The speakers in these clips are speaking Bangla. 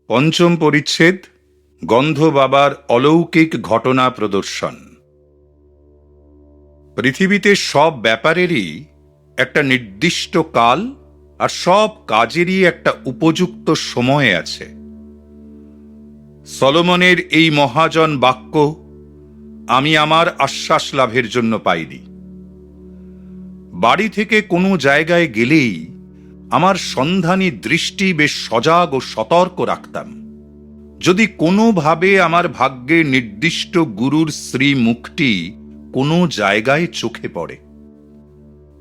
পঞ্চম পরিচ্ছেদ গন্ধ বাবার অলৌকিক ঘটনা প্রদর্শন। পৃথিবীতে সব ব্যাপারেরই একটা নির্দিষ্ট কাল আর সব কাজেরই একটা উপযুক্ত সময় আছে। সলোমনের এই মহাজন বাক্য আমি আমার আশ্বাস লাভের জন্য পাইনি। বাড়ি থেকে কোনো জায়গায় গেলেই আমার সন্ধানী দৃষ্টি বেশ সজাগ ও সতর্ক রাখতাম। যদি কোনোভাবে আমার ভাগ্যে নির্দিষ্ট গুরুর শ্রীমুখটি কোনো জায়গায় চোখে পড়ে,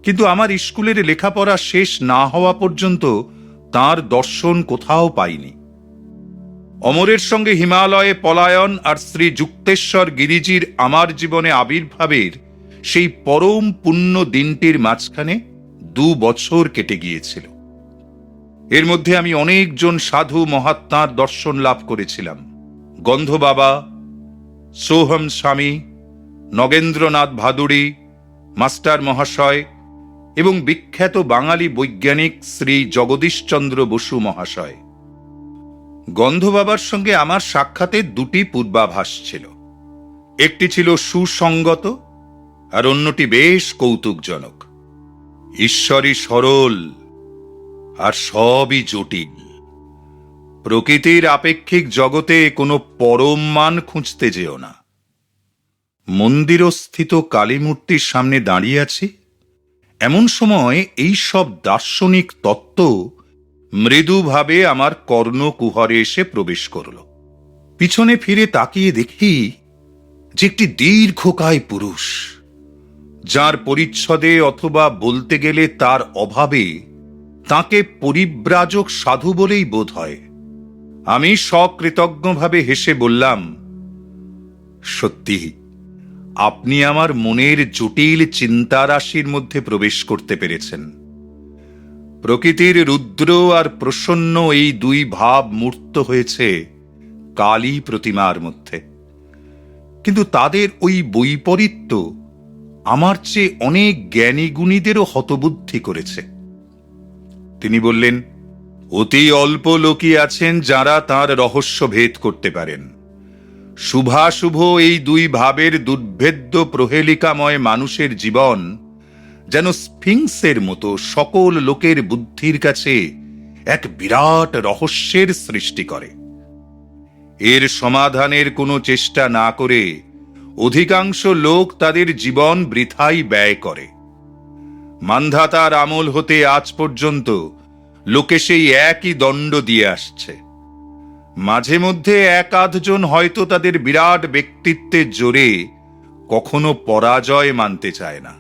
কিন্তু আমার স্কুলের লেখাপড়া শেষ না হওয়া পর্যন্ত তার দর্শন কোথাও পাইনি। অমরের সঙ্গে হিমালয়ে পলায়ন আর শ্রী যুক্তেশ্বর গিরিজির আমার জীবনে আবির্ভাবের সেই পরম পুণ্য দিনটির মাঝখানে 2 বছর কেটে গিয়েছিল। এর মধ্যে আমি অনেকজন সাধু মহাত্মার দর্শন লাভ করেছিলাম। গন্ধ বাবা, সোহম স্বামী, নগেন্দ্রনাথ ভাদুড়ী, মাস্টার মহাশয় এবং বিখ্যাত বাঙালি বৈজ্ঞানিক শ্রী জগদীশচন্দ্র বসু মহাশয়। গন্ধ বাবার সঙ্গে আমার সাক্ষাতের 2টি পূর্বাভাস ছিল। একটি ছিল সুসঙ্গত আর অন্যটি বেশ কৌতুকজনক। ঈশ্বরই সরল আর সবই জটিল। প্রকৃতির আপেক্ষিক জগতে কোনো পরম মান খুঁজতে যেও না। মন্দিরস্থিত কালীমূর্তির সামনে দাঁড়িয়ে আছি, এমন সময় এই সব দার্শনিক তত্ত্ব মৃদুভাবে আমার কর্ণকুহরে এসে প্রবেশ করল। পিছনে ফিরে তাকিয়ে দেখি যে একটি দীর্ঘকায় পুরুষ, যার পরিচ্ছদে অথবা বলতে গেলে তার অভাবে তাকে পরিব্রাজক সাধু বলেই বোধ হয়। আমি সকৃতজ্ঞভাবে হেসে বললাম, সত্যি আপনি আমার মনের জটিল চিন্তারাশির মধ্যে প্রবেশ করতে পেরেছেন। প্রকৃতির রুদ্র আর প্রসন্ন এই 2 ভাব মূর্ত হয়েছে কালী প্রতিমার মধ্যে, কিন্তু তাদের ওই বৈপরীত্য আমার চেয়ে অনেক জ্ঞানী গুণীদেরও হতবুদ্ধি করেছে। তিনি বললেন, অতি অল্প লোকই আছেন যারা তার রহস্য ভেদ করতে পারেন। শুভাশুভ এই 2 ভাবের দুর্ভেদ্য প্রহেলিকাময় মানুষের জীবন যেন স্ফিংসের মতো সকল লোকের বুদ্ধির কাছে এক বিরাট রহস্যের সৃষ্টি করে। এর সমাধানের কোনো চেষ্টা না করে অধিকাংশ লোক তাদের জীবন বৃথাই ব্যয় করে। মান্ধাতার আমল হতে আজ পর্যন্ত লোকে সেই একই দণ্ড দিয়ে আসছে। মাঝে মধ্যে 1-8 জন হয়তো তাদের বিরাট ব্যক্তিত্বের জোরে কখনো পরাজয় মানতে চায় না।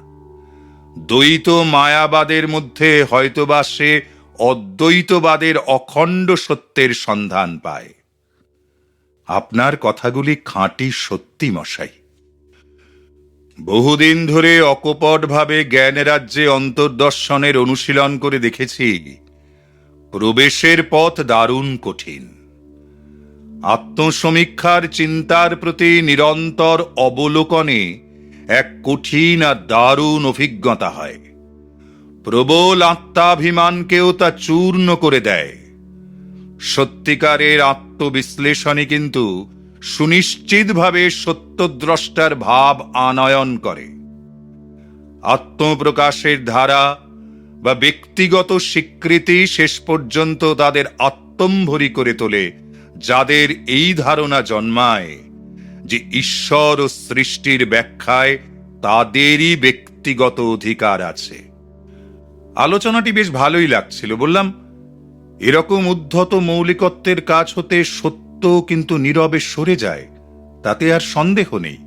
দ্বৈত মায়াবাদের মধ্যে হয়তোবা সে অদ্বৈতবাদের অখণ্ড সত্যের সন্ধান পায়। আপনার কথাগুলি খাঁটি সত্যি মশাই। বহুদিন ধরে অকপটভাবে জ্ঞানরাজ্যে অন্তর্দর্শনের অনুশীলন করে দেখেছি, প্রবেশের পথ দারুণ কঠিন। আত্মসমীক্ষার চিন্তার প্রতি নিরন্তর অবলোকনে এক কঠিন আর দারুণ অভিজ্ঞতা হয়। প্রবল আত্মাভিমানকেও তা চূর্ণ করে দেয়। সত্যিকারের আত্মবিশ্লেষণই কিন্তু সুনিশ্চিতভাবে সত্যদ্রষ্টার ভাব আনয়ন করে। আত্মপ্রকাশের ধারা বা ব্যক্তিগত স্বীকৃতি শেষ পর্যন্ত তাদের আত্মম্ভরি করে তোলে, যাদের এই ধারণা জন্মায় যে ঈশ্বর ও সৃষ্টির ব্যাখ্যায় তাদেরই ব্যক্তিগত অধিকার আছে। আলোচনাটি বেশ ভালোই লাগছিল। বললাম, এরকম উদ্ধত মৌলিকত্বের কাজ হতে সত্য কিন্তু নীরবে সরে যায়, তাতে আর সন্দেহ নেই।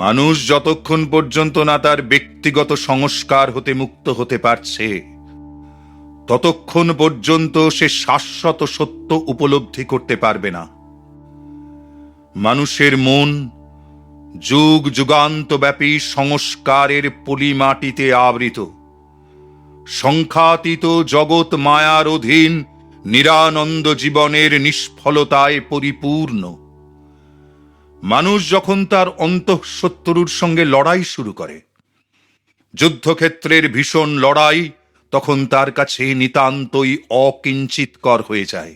মানুষ যতক্ষণ পর্যন্ত না তার ব্যক্তিগত সংস্কার হতে মুক্ত হতে পারছে, ততক্ষণ পর্যন্ত সে শাশ্বত সত্য উপলব্ধি করতে পারবে না। মানুষের মন যুগ যুগান্তব্যাপী সংস্কারের পলিমাটিতে আবৃত। সংখ্যাতীত জগৎ মায়ার অধীন নিরানন্দ জীবনের নিষ্ফলতায় পরিপূর্ণ। মানুষ যখন তার অন্তঃশত্রুর সঙ্গে লড়াই শুরু করে, যুদ্ধক্ষেত্রের ভীষণ লড়াই তখন তার কাছে নিতান্তই অকিঞ্চিতকর হয়ে যায়।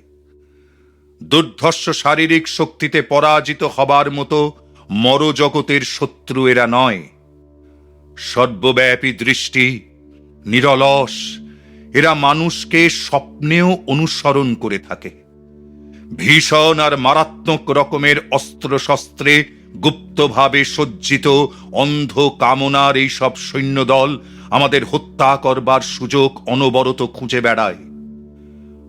দুর্ধর্ষ শারীরিক শক্তিতে পরাজিত হবার মতো মরজগতের শত্রু এরা নয়। সর্বব্যাপী দৃষ্টি, নিরলস, এরা মানুষকে স্বপ্নেও অনুসরণ করে থাকে। ভীষণ আর মারাত্মক রকমের অস্ত্রশস্ত্রে গুপ্তভাবে সজ্জিত অন্ধ কামনার এই সব সৈন্যদল আমাদের হত্যা করবার সুযোগ অনবরত খুঁজে বেড়ায়।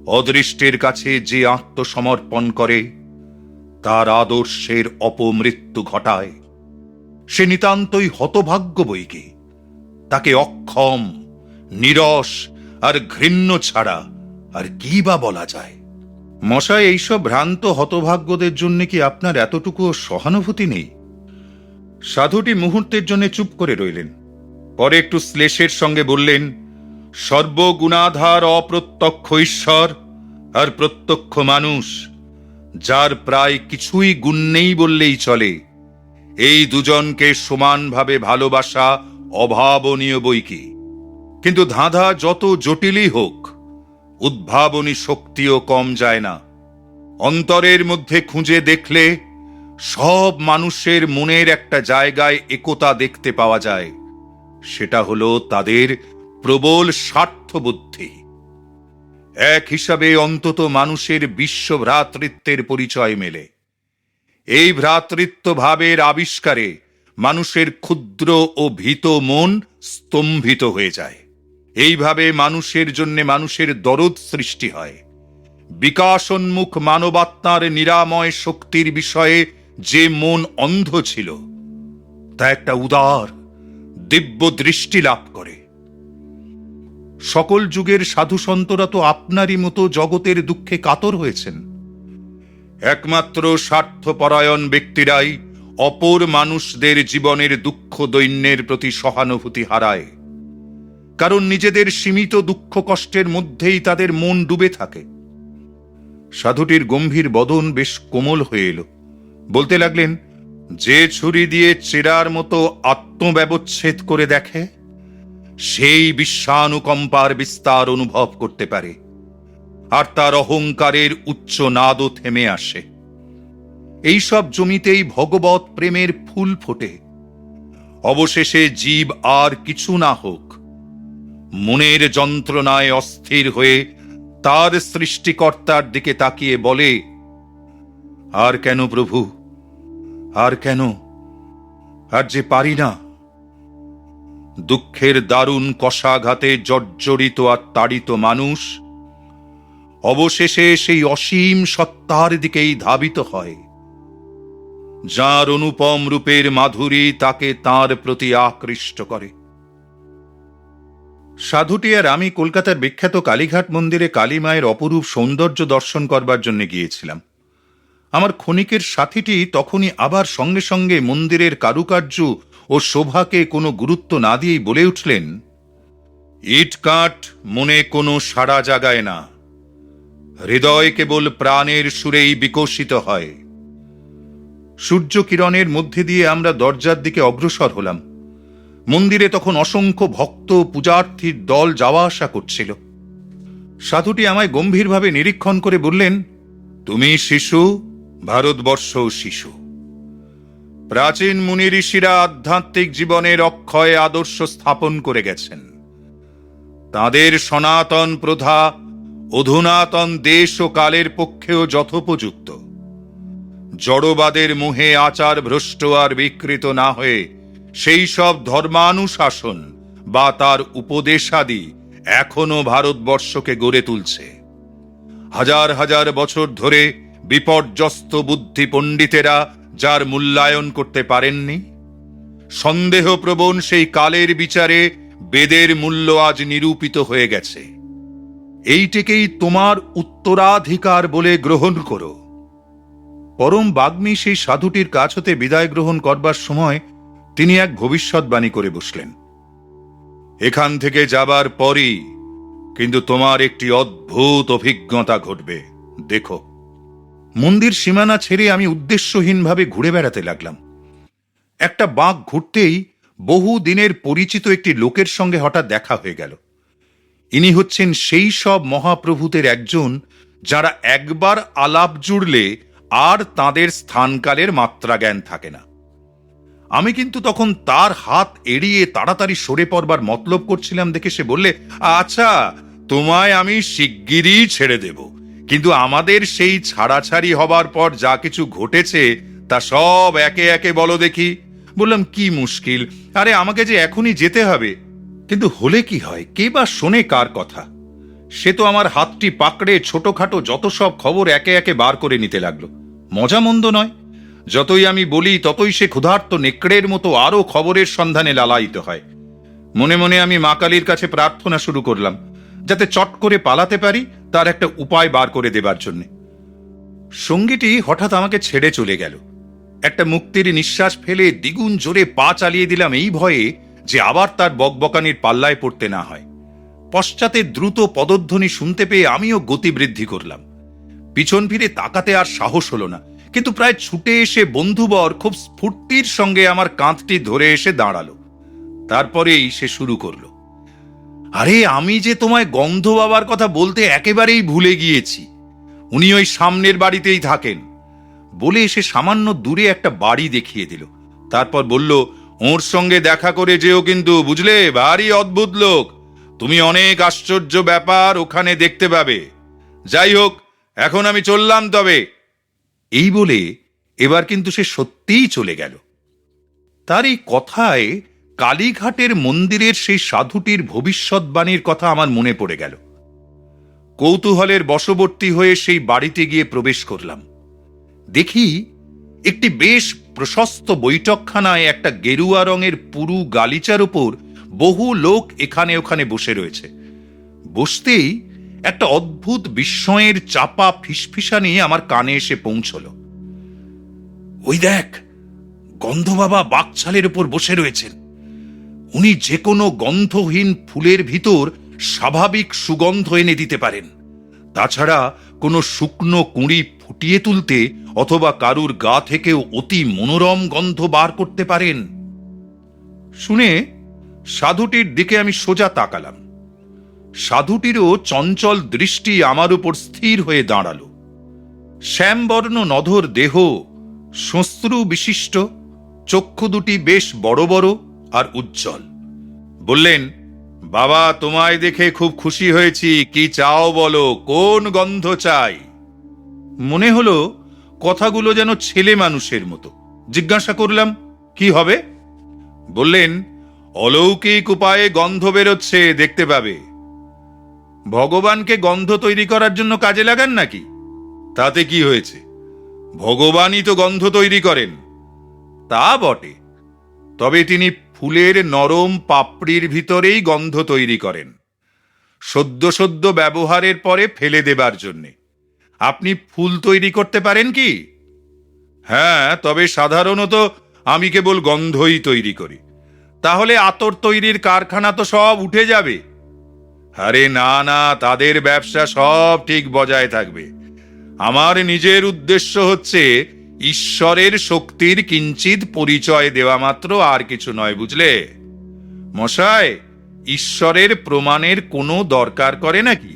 অদৃষ্টের কাছে যে আত্মসমর্পণ করে তার আদর্শের অপমৃত্যু ঘটায়। সে নিতান্তই হতভাগ্য বৈকি। তাকে অক্ষম, নিরস আর ঘৃণ্য ছাড়া আর কি বা বলা যায়? মশাই, এইসব ভ্রান্ত হতভাগ্যদের জন্য কি আপনার এতটুকু সহানুভূতি নেই? সাধুটি মুহূর্তের জন্য চুপ করে রইলেন। পরে একটু শ্লেষের সঙ্গে বললেন, সর্বগুণাধার অপ্রত্যক্ষ ঈশ্বর আর প্রত্যক্ষ মানুষ, যার প্রায় কিছুই গুণ নেই বললেই চলে, এই দুজনকে সমানভাবে ভালোবাসা অভাবনীয় বৈকি। কিন্তু ধাঁধা যত জটিলই হোক, উদ্ভাবনী শক্তিও কম যায় না। অন্তরের মধ্যে খুঁজে দেখলে সব মানুষের মনের একটা জায়গায় একতা দেখতে পাওয়া যায়। সেটা হলো তাদের প্রবল স্বার্থবুদ্ধি। এক হিসাবে অন্তত মানুষের বিশ্ব ভ্রাতৃত্বের পরিচয় মেলে। এই ভ্রাতৃত্ব ভাবের আবিষ্কারে মানুষের ক্ষুদ্র ও ভীত মন স্তম্ভিত হয়ে যায়। এইভাবে মানুষের জন্য মানুষের দরদ সৃষ্টি হয়। বিকাশোন্মুখ মানবাত্মার নিরাময় শক্তির বিষয়ে যে মন অন্ধ ছিল, তা একটা উদার দিব্য দৃষ্টি লাভ করে। সকল যুগের সাধুসন্তরা তো আপনারই মতো জগতের দুঃখে কাতর হয়েছেন। একমাত্র স্বার্থপরায়ণ ব্যক্তিরাই অপর মানুষদের জীবনের দুঃখ দৈন্যের প্রতি সহানুভূতি হারায়, কারণ নিজেদের সীমিত দুঃখ কষ্টের মধ্যেই তাদের মন ডুবে থাকে। সাধুটির গম্ভীর বদন বেশ কোমল হয়ে এলো। বলতে লাগলেন, যে ছুরি দিয়ে চেরার মতো আত্মব্যবচ্ছেদ করে দেখে, সেই বিশ্বানুকম্পার বিস্তার অনুভব করতে পারে, আর তার অহংকারের উচ্চ নাদও থেমে আসে। এইসব জমিতেই ভগবৎ প্রেমের ফুল ফোটে। অবশেষে জীব আর কিছু না হোক, মনের যন্ত্রণায় অস্থির হয়ে তার সৃষ্টিকর্তার দিকে তাকিয়ে বলে, আর কেন প্রভু, আর কেন, আর যে পারি না। দুঃখের দারুণ কষাঘাতে জর্জরিত আর তাড়িত মানুষ অবশেষে সেই অসীম সত্তার দিকেই ধাবিত হয়, যার অনুপম রূপের মাধুরী তাকে তার প্রতি আকৃষ্ট করে। সাধুটি আর আমি কলকাতার বিখ্যাত কালীঘাট মন্দিরে কালী মায়ের অপরূপ সৌন্দর্য দর্শন করবার জন্য গিয়েছিলাম। আমার ক্ষণিকের সাথীটি তখনই আবার সঙ্গে সঙ্গে মন্দিরের কারুকার্য ও শোভাকে কোনো গুরুত্ব না দিয়েই বলে উঠলেন, ইট কাঠ মনে কোনো সাড়া জাগায় না, হৃদয় কেবল প্রাণের সুরেই বিকশিত হয়। সূর্য কিরণের মধ্যে দিয়ে আমরা দরজার দিকে অগ্রসর হলাম। মন্দিরে তখন অসংখ্য ভক্ত পূজার্থীর দল যাওয়া আসা করছিল। সাধুটি আমায় গম্ভীরভাবে নিরীক্ষণ করে বললেন, তুমি শিশু, ভারতবর্ষ শিশু। প্রাচীন মুনি ঋষিরা আধ্যাত্মিক জীবনের অক্ষয় আদর্শ স্থাপন করে গেছেন। তাদের সনাতন প্রথা অধুনাতন দেশ ও কালের পক্ষেও যথোপযুক্ত। জড়বাদের মোহে আচার ভ্রষ্ট আর বিকৃত না হয়ে সেই সব ধর্মানুশাসন বা তার উপদেশাদি এখনো ভারতবর্ষকে গড়ে তুলছে। হাজার হাজার বছর ধরে বিপর্যস্ত বুদ্ধি পণ্ডিতেরা যার মূল্যায়ন করতে পারেননি, সন্দেহপ্রবণ সেই কালের বিচারে বেদের মূল্য আজ নিরূপিত হয়ে গেছে। এইটিকেই তোমার উত্তরাধিকার বলে গ্রহণ করো। পরম বাগ্মী সেই সাধুটির কাছ হতে বিদায় গ্রহণ করবার সময় তিনি এক ভবিষ্যৎবাণী করে বসলেন, এখান থেকে যাবার পরই কিন্তু তোমার একটি অদ্ভুত অভিজ্ঞতা ঘটবে, দেখো। মন্দির সীমানা ছেড়ে আমি উদ্দেশ্যহীনভাবে ঘুরে বেড়াতে লাগলাম। একটা বাঁক ঘুরতেই বহু দিনের পরিচিত একটি লোকের সঙ্গে হঠাৎ দেখা হয়ে গেল। ইনি হচ্ছেন সেই সব মহাপ্রভুদের একজন যারা একবার আলাপ জুড়লে আর তাদের স্থানকালের মাত্রা জ্ঞান থাকে না। আমি কিন্তু তখন তার হাত এড়িয়ে তাড়াতাড়ি সরে পড়বার মতলব করছিলাম দেখে সে বললে, আচ্ছা, তোমায় আমি শিগগিরই ছেড়ে দেব, কিন্তু আমাদের সেই ছাড়াছাড়ি হবার পর যা কিছু ঘটেছে তা সব একে একে বলো দেখি। বললাম, কি মুশকিল, আরে আমাকে যে এখনই যেতে হবে। কিন্তু হলে কি হয়, কে বা শোনে কার কথা। সে তো আমার হাতটি পাকড়ে ছোটখাটো যত সব খবর একে একে বার করে নিতে লাগলো। মজা মন্দ নয়, যতই আমি বলি ততই সে ক্ষুধার্ত নেকড়ের মতো আরো খবরের সন্ধানে লালায়িত হয়। মনে মনে আমি মা কালীর কাছে প্রার্থনা শুরু করলাম, যাতে চট করে পালাতে পারি তার একটা উপায় বার করে দেবার জন্য। সঙ্গীটি হঠাৎ আমাকে ছেড়ে চলে গেল। একটা মুক্তির নিঃশ্বাস ফেলে দ্বিগুণ জোরে পা চালিয়ে দিলাম এই ভয়ে যে আবার তার বকবকানির পাল্লায় পড়তে না হয়। পশ্চাতে দ্রুত পদধ্বনি শুনতে পেয়ে আমিও গতি বৃদ্ধি করলাম। পিছন ফিরে তাকাতে আর সাহস হলো না, কিন্তু প্রায় ছুটে এসে বন্ধুবর খুব স্ফূর্তির সঙ্গে আমার কাঁধটি ধরে এসে দাঁড়ালো। তারপরেই সে শুরু করলো, আরে আমি যে তোমায় গন্ধ বাবার কথা বলতে একেবারেই ভুলে গিয়েছি, উনি ওই সামনের বাড়িতেই থাকেন। বলে এসে সামান্য দূরে একটা বাড়ি দেখিয়ে দিল। তারপর বলল, ওর সঙ্গে দেখা করে যেও কিন্তু, বুঝলে, ভারী অদ্ভুত লোক, তুমি অনেক আশ্চর্য ব্যাপার ওখানে দেখতে পাবে। যাই হোক, এখন আমি চললাম তবে। এই বলে এবার কিন্তু সে সত্যিই চলে গেল। তার এই কথায় কালীঘাটের মন্দিরের সেই সাধুটির ভবিষ্যৎবাণীর কথা আমার মনে পড়ে গেল। কৌতূহলের বশবর্তী হয়ে সেই বাড়িতে গিয়ে প্রবেশ করলাম। দেখি একটি বেশ প্রশস্ত বৈঠকখানায় একটা গেরুয়া রঙের পুরু গালিচার উপর বহু লোক এখানে ওখানে বসে রয়েছে। বসতেই একটা অদ্ভুত বিস্ময়ের চাপা ফিসফিসানি আমার কানে এসে পৌঁছল। ওই দেখ, গন্ধ বাবা বাকছালের উপর বসে রয়েছেন। উনি যে কোনো গন্ধহীন ফুলের ভিতর স্বাভাবিক সুগন্ধ এনে দিতে পারেন। তাছাড়া কোনো শুকনো কুঁড়ি ফুটিয়ে তুলতে অথবা কারুর গা থেকেও অতি মনোরম গন্ধ বার করতে পারেন। শুনে সাধুটির দিকে আমি সোজা তাকালাম। সাধুটিরও চঞ্চল দৃষ্টি আমার উপর স্থির হয়ে দাঁড়ালো। শ্যামবর্ণ নধর দেহ, শ্মশ্রু বিশিষ্ট, চক্ষু দুটি বেশ বড় বড় আর উজ্জ্বল। বললেন, বাবা, তোমায় দেখে খুব খুশি হয়েছি, কি চাও বলো, কোন গন্ধ চাই? মনে হলো কথাগুলো যেন ছেলে মানুষের মতো। জিজ্ঞাসা করলাম, কি হবে? বললেন, অলৌকিক উপায়ে গন্ধ বেরোচ্ছে, দেখতে পাবে। ভগবানকে গন্ধ তৈরি করার জন্য কাজে লাগান নাকি? তাতে কি হয়েছে, ভগবানই তো গন্ধ তৈরি করেন। তা বটে, তবে তিনি ফুলের নরম পাপড়ির ভিতরেই গন্ধ তৈরি করেন, সদ্য সদ্য ব্যবহারের পরে ফেলে দেবার জন্যে। আপনি ফুল তৈরি করতে পারেন কি? হ্যাঁ, তবে সাধারণত আমি কেবল গন্ধই তৈরি করি। তাহলে আতর তৈরির কারখানা তো সব উঠে যাবে। আরে না না, তাদের ব্যবসা সব ঠিক বজায় থাকবে। আমার নিজের উদ্দেশ্য হচ্ছে ঈশ্বরের শক্তির কিঞ্চিত পরিচয় দেওয়া মাত্র, আর কিছু নয়, বুঝলে মশাই। ঈশ্বরের প্রমাণের কোনো দরকার করে নাকি?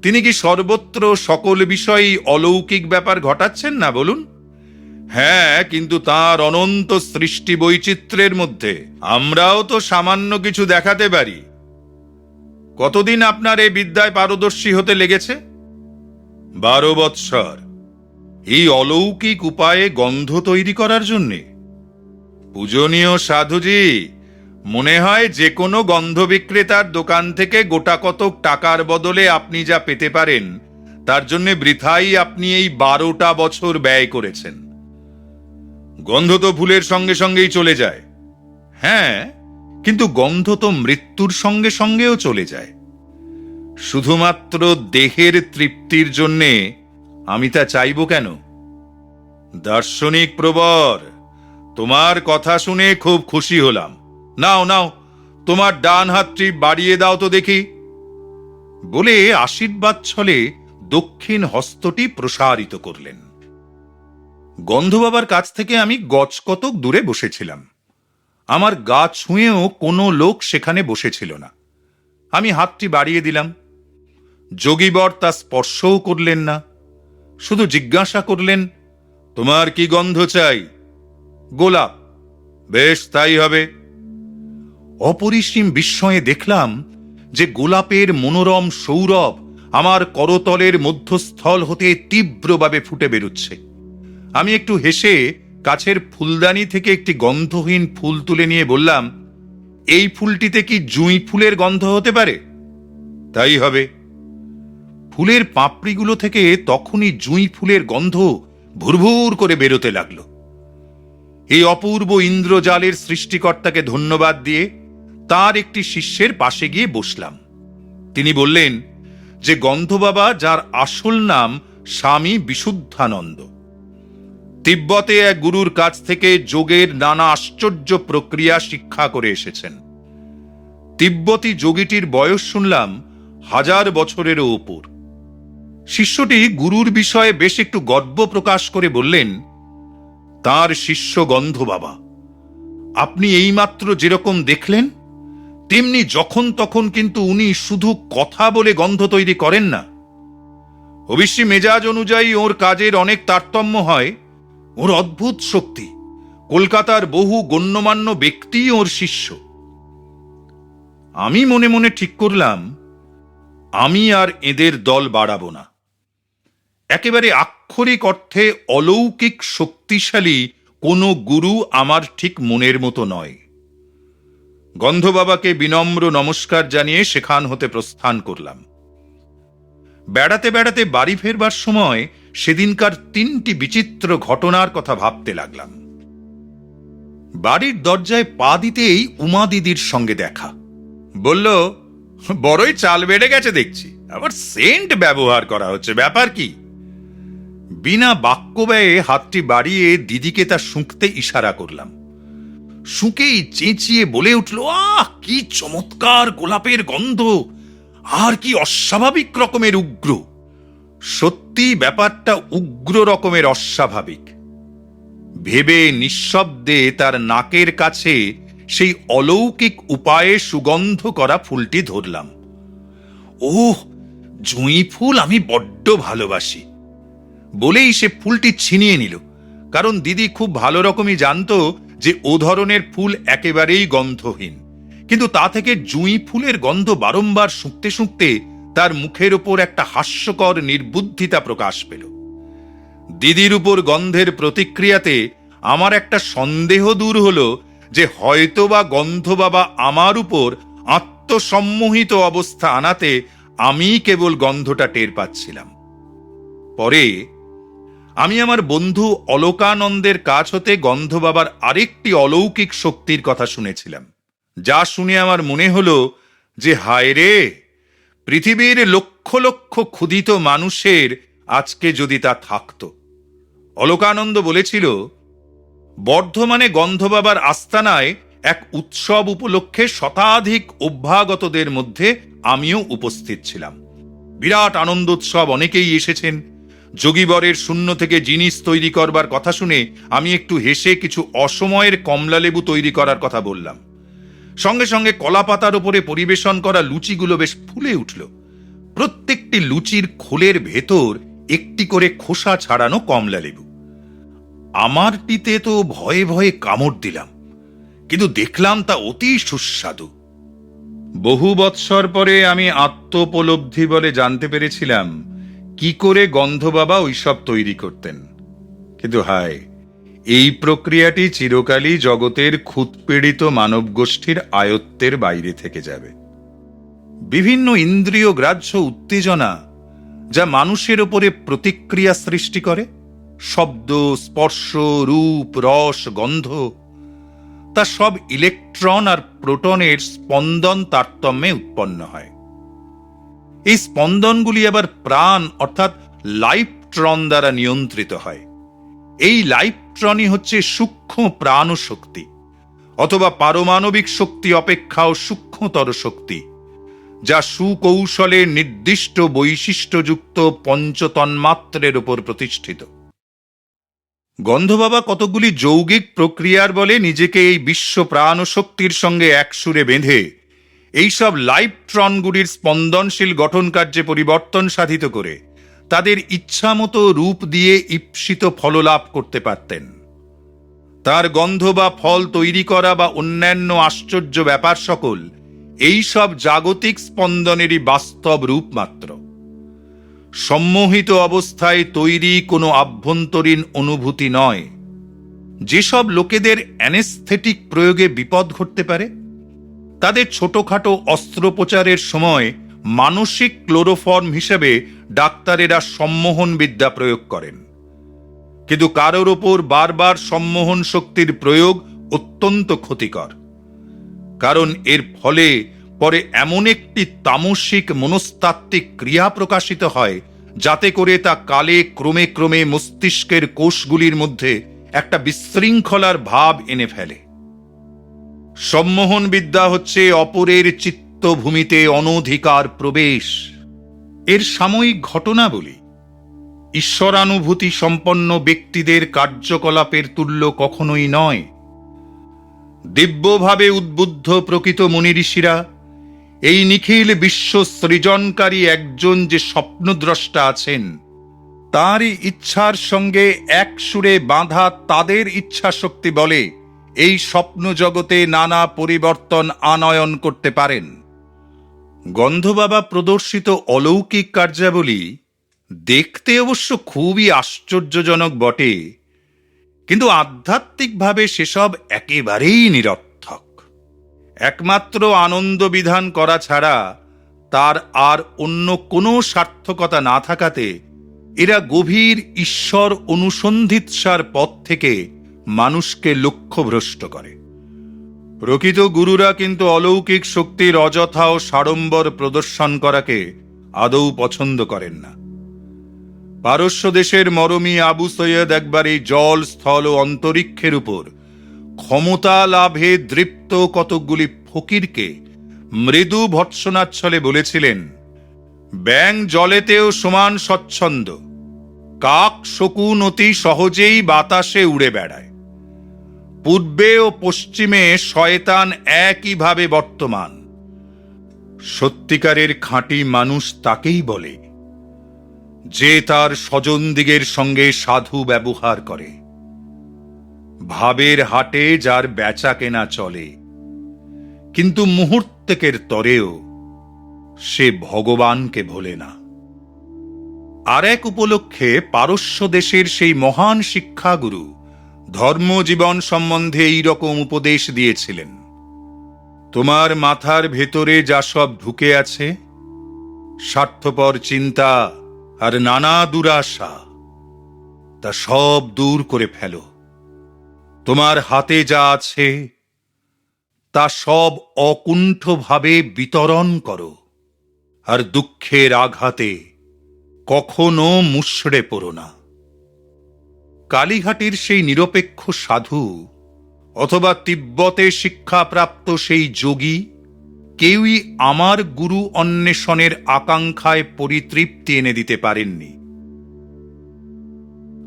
তিনি কি সর্বত্র সকল বিষয়েই অলৌকিক ব্যাপার ঘটাচ্ছেন না, বলুন? হ্যাঁ, কিন্তু তার অনন্ত সৃষ্টি বৈচিত্র্যের মধ্যে আমরাও তো সামান্য কিছু দেখাতে পারি। কতদিন আপনার এই বিদ্যায় পারদর্শী হতে লেগেছে? 12 বৎসর। এই অলৌকিক উপায়ে গন্ধ তৈরি করার জন্যে? পূজনীয় সাধুজি, মনে হয় যে কোনো গন্ধ বিক্রেতার দোকান থেকে গোটা কতক টাকার বদলে আপনি যা পেতে পারেন, তার জন্য বৃথাই আপনি এই 12টা বছর ব্যয় করেছেন। গন্ধ তো ফুলের সঙ্গে সঙ্গেই চলে যায়। হ্যাঁ, কিন্তু গন্ধ তো মৃত্যুর সঙ্গে সঙ্গেও চলে যায়। শুধুমাত্র দেহের তৃপ্তির জন্যে আমি তা চাইব কেন? দার্শনিক প্রবর, তোমার কথা শুনে খুব খুশি হলাম। নাও নাও, তোমার ডান হাতটি বাড়িয়ে দাও তো দেখি। বলে আশীর্বাদ ছলে দক্ষিণ হস্তটি প্রসারিত করলেন। গন্ধ বাবার কাছ থেকে আমি গজকতক দূরে বসেছিলাম। আমার গা ছুঁয়েও কোনো লোক সেখানে বসেছিল না। আমি হাতটি বাড়িয়ে দিলাম। যোগীবর তা স্পর্শও করলেন না, শুধু জিজ্ঞাসা করলেন, তোমার কি গন্ধ চাই? গোলাপ। বেশ, তাই হবে। অপরিসীম বিস্ময়ে দেখলাম যে গোলাপের মনোরম সৌরভ আমার করতলের মধ্যস্থল হতে তীব্রভাবে ফুটে বেরুচ্ছে। আমি একটু হেসে কাছের ফুলদানি থেকে একটি গন্ধহীন ফুল তুলে নিয়ে বললাম, এই ফুলটিতে কি জুঁই ফুলের গন্ধ হতে পারে? তাই হবে। ফুলের পাপড়িগুলো থেকে তখনই জুঁই ফুলের গন্ধ ভুরভুর করে বেরোতে লাগলো। এই অপূর্ব ইন্দ্রজালের সৃষ্টিকর্তাকে ধন্যবাদ দিয়ে তার একটি শিষ্যের পাশে গিয়ে বসলাম। তিনি বললেন যে গন্ধবাবা, যার আসল নাম স্বামী বিশুদ্ধানন্দ, তিব্বতে এক গুরুর কাছ থেকে যোগের নানা আশ্চর্য প্রক্রিয়া শিক্ষা করে এসেছেন। তিব্বতী যোগীটির বয়স শুনলাম 1000 বছরেরও উপর। শিষ্যটি গুরুর বিষয়ে বেশ একটু গর্ব প্রকাশ করে বললেন, তার শিষ্য গন্ধবাবা, আপনি এইমাত্র যেরকম দেখলেন তেমনি যখন তখন কিন্তু উনি শুধু কথা বলে গন্ধ তৈরি করেন না। অবশ্যই মেজাজ অনুযায়ী ওর কাজের অনেক তারতম্য হয়। ওর অদ্ভুত শক্তি। কলকাতার বহু গণ্যমান্য ব্যক্তি ওর শিষ্য। আমি মনে মনে ঠিক করলাম, আমি আর এদের দল বাড়াবো না। একেবারে আক্ষরিক অর্থে অলৌকিক শক্তিশালী কোনো গুরু আমার ঠিক মনের মতো নয়। গন্ধবাবাকে বিনম্র নমস্কার জানিয়ে সেখান হতে প্রস্থান করলাম। বেড়াতে বেড়াতে বাড়ি ফেরবার সময় সেদিনকার 3টি বিচিত্র ঘটনার কথা ভাবতে লাগলাম। বাড়ির দরজায় পা দিতেই উমা দিদির সঙ্গে দেখা। বলল, বড়ই চাল বেড়ে গেছে দেখছি, আবার সেন্ট ব্যবহার করা হচ্ছে, ব্যাপার কি? বিনা বাক্য ব্যয়ে হাতটি বাড়িয়ে দিদিকে তা শুঁকতে ইশারা করলাম। শুঁকেই চেঁচিয়ে বলে উঠল, আহ, কি চমৎকার গোলাপের গন্ধ, আর কি অস্বাভাবিক রকমের উগ্র। সত্যি ব্যাপারটা উগ্র রকমের অস্বাভাবিক। ভেবে নিঃশব্দে তার নাকের কাছে সেই অলৌকিক উপায়ে সুগন্ধ করা ফুলটি ধরলাম। ওহ, জুঁই ফুল আমি বড্ড ভালোবাসি বলেই সে ফুলটি ছিনিয়ে নিল। কারণ দিদি খুব ভালো রকমই জানতো যে ও ধরনের ফুল একেবারেই গন্ধহীন। কিন্তু তা থেকে জুঁই ফুলের গন্ধ বারংবার শুঁকতে শুঁকতে তার মুখের ওপর একটা হাস্যকর নির্বুদ্ধিতা প্রকাশ পেল। দিদির উপর গন্ধের প্রতিক্রিয়াতে আমার একটা সন্দেহ দূর হলো যে হয়তোবা গন্ধবাবা আমার উপর আত্মসম্মোহিত অবস্থা আনাতে আমি কেবল গন্ধটা টের পাচ্ছিলাম। পরে আমি আমার বন্ধু অলোকানন্দের কাছ হতে গন্ধবাবার আরেকটি অলৌকিক শক্তির কথা শুনেছিলাম, যা শুনে আমার মনে হলো যে হায় রে, পৃথিবীর লক্ষ লক্ষ ক্ষুধিত মানুষের আজকে যদি তা থাকত। অলোকানন্দ বলেছিল, বর্ধমানে গন্ধবাবার আস্তানায় এক উৎসব উপলক্ষে শতাধিক অভ্যাগতদের মধ্যে আমিও উপস্থিত ছিলাম। বিরাট আনন্দোৎসব, অনেকেই এসেছেন। যোগীবরের শূন্য থেকে জিনিস তৈরি করবার কথা শুনে আমি একটু হেসে কিছু অসময়ের কমলালেবু তৈরি করার কথা বললাম। সঙ্গে সঙ্গে কলাপাতার উপরে পরিবেশন করা লুচিগুলো বেশ ফুলে উঠল। প্রত্যেকটি লুচির খোলের ভেতর একটি করে খোসা ছাড়ানো কমলালেবু। আমারটিতে তো ভয়ে ভয়ে কামড় দিলাম, কিন্তু দেখলাম তা অতি সুস্বাদু। বহু বৎসর পরে আমি আত্মোপলব্ধি বলে জানতে পেরেছিলাম কি করে গন্ধবাবা ওইসব তৈরি করতেন। কিন্তু হায়, এই প্রক্রিয়াটি চিরকালই জগতের ক্ষুৎপীড়িত মানব গোষ্ঠীর আয়ত্তের বাইরে থেকে যাবে। বিভিন্ন ইন্দ্রিয় গ্রাহ্য উত্তেজনা যা মানুষের ওপরে প্রতিক্রিয়া সৃষ্টি করে, শব্দ, স্পর্শ, রূপ, রস, গন্ধ, তা সব ইলেকট্রন আর প্রোটনের স্পন্দন তারতম্যে উৎপন্ন হয়। এই স্পন্দনগুলি আবার প্রাণ অর্থাৎ লাইফট্রন দ্বারা নিয়ন্ত্রিত হয়। এই লাইফট্রনই হচ্ছে সূক্ষ্ম প্রাণ শক্তি, অথবা পারমাণবিক শক্তি অপেক্ষাও সূক্ষ্মতর শক্তি, যা সুকৌশলে নির্দিষ্ট বৈশিষ্ট্যযুক্ত পঞ্চতন্মাত্রের উপর প্রতিষ্ঠিত। গন্ধবাবা কতগুলি যৌগিক প্রক্রিয়ার বলে নিজেকে এই বিশ্ব প্রাণ শক্তির সঙ্গে একসুরে বেঁধে এইসব লাইভট্রনগুলির স্পন্দনশীল গঠন কার্যে পরিবর্তন সাধিত করে তাদের ইচ্ছামতো রূপ দিয়ে ঈপ্সিত ফললাভ করতে পারতেন। তার গন্ধ বা ফল তৈরি করা বা অন্যান্য আশ্চর্য ব্যাপার সকল এই সব জাগতিক স্পন্দনেরই বাস্তব রূপ মাত্র। সম্মোহিত অবস্থায় তৈরি কোনো আভ্যন্তরীণ অনুভূতি নয়। যেসব লোকেদের অ্যানেস্থেটিক প্রয়োগে বিপদ ঘটতে পারে, তাদের ছোটখাটো অস্ত্রোপচারের সময় মানসিক ক্লোরোফর্ম হিসেবে ডাক্তারেরা সম্মোহন বিদ্যা প্রয়োগ করেন। কিন্তু কারোর ওপর বারবার সম্মোহন শক্তির প্রয়োগ অত্যন্ত ক্ষতিকর, কারণ এর ফলে পরে এমন একটি তামসিক মনস্তাত্ত্বিক ক্রিয়া প্রকাশিত হয় যাতে করে তা কালে ক্রমে ক্রমে মস্তিষ্কের কোষগুলির মধ্যে একটা বিশৃঙ্খলার ভাব এনে ফেলে। সম্মোহন বিদ্যা হচ্ছে অপরের চিত্তভূমিতে অনধিকার প্রবেশ। এর সাময়িক ঘটনাবলী ঈশ্বরানুভূতি সম্পন্ন ব্যক্তিদের কার্যকলাপের তুল্য কখনোই নয়। দিব্যভাবে উদ্বুদ্ধ প্রকৃত মুনি ঋষিরা এই নিখিল বিশ্ব সৃজনকারী একজন যে স্বপ্নদ্রষ্টা আছেন, তাঁরই ইচ্ছার সঙ্গে এক সুরে বাঁধা তাদের ইচ্ছা শক্তি বলে এই স্বপ্ন জগতে নানা পরিবর্তন আনয়ন করতে পারেন। গন্ধবাবা প্রদর্শিত অলৌকিক কার্যাবলী দেখতে অবশ্য খুবই আশ্চর্যজনক বটে, কিন্তু আধ্যাত্মিকভাবে সেসব একেবারেই নিরর্থক। একমাত্র আনন্দ বিধান করা ছাড়া তার আর অন্য কোনো সার্থকতা না থাকাতে এরা গভীর ঈশ্বর অনুসন্ধিৎসার পথ থেকে মানুষকে লক্ষ্যভ্রষ্ট করে। প্রকৃত গুরুরা কিন্তু অলৌকিক শক্তির অযথা ও সাড়ম্বর প্রদর্শন করাকে আদৌ পছন্দ করেন না। পারস্য দেশের মরমী আবু সৈয়দ একবার এই জল, স্থল ও অন্তরিক্ষের উপর ক্ষমতা লাভে দৃপ্ত কতকগুলি ফকিরকে মৃদু ভৎসনাচ্ছলে বলেছিলেন, ব্যাঙ জলেতেও সমান স্বচ্ছন্দ, কাক শকুন অতি সহজেই বাতাসে উড়ে বেড়ায়, পূর্বে ও পশ্চিমে শয়তান একইভাবে বর্তমান। সত্যিকারের খাঁটি মানুষ তাকেই বলে যে তার স্বজনদিগের সঙ্গে সাধু ব্যবহার করে, ভাবের হাটে যার বেচা কেনা চলে, কিন্তু মুহূর্তেকের তরেও সে ভগবানকে ভোলে না। আর এক উপলক্ষে পারস্য দেশের সেই মহান শিক্ষাগুরু ধর্মজীবন সম্বন্ধে এই রকম উপদেশ দিয়েছিলেন, তোমার মাথার ভেতরে যা সব ঢুকে আছে, স্বার্থপর চিন্তা আর নানা দুরাশা, তা সব দূর করে ফেলো। তোমার হাতে যা আছে তা সব অকুণ্ঠভাবে বিতরণ করো, আর দুঃখের আঘাতে কখনো মুষড়ে পড়ো না। কালীঘাটের সেই নিরপেক্ষ সাধু অথবা তিব্বতে শিক্ষাপ্রাপ্ত সেই যোগী কেউই আমার গুরু অন্বেষণের আকাঙ্ক্ষায় পরিতৃপ্তি এনে দিতে পারেননি।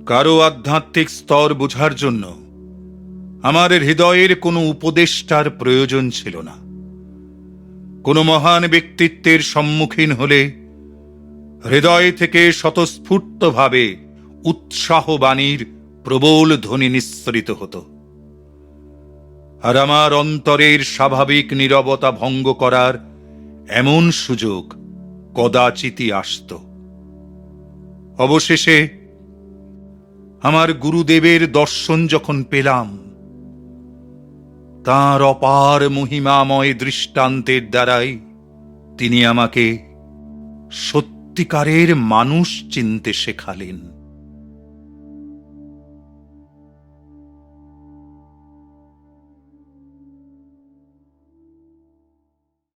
কারো আধ্যাত্মিক স্তর বোঝার জন্য আমার হৃদয়ের কোনো উপদেষ্টার প্রয়োজন ছিল না। কোনো মহান ব্যক্তিত্বের সম্মুখীন হলে হৃদয় থেকে স্বতঃস্ফূর্তভাবে উৎসাহবাণীর প্রবল ধ্বনি নিঃসৃত হতো, আর আমার অন্তরের স্বাভাবিক নীরবতা ভঙ্গ করার এমন সুযোগ কদাচিৎই আসত। অবশেষে আমার গুরুদেবের দর্শন যখন পেলাম, তাঁর অপার মহিমাময় দৃষ্টান্তের দ্বারাই তিনি আমাকে সত্যিকারের মানুষ চিনতে শেখালেন।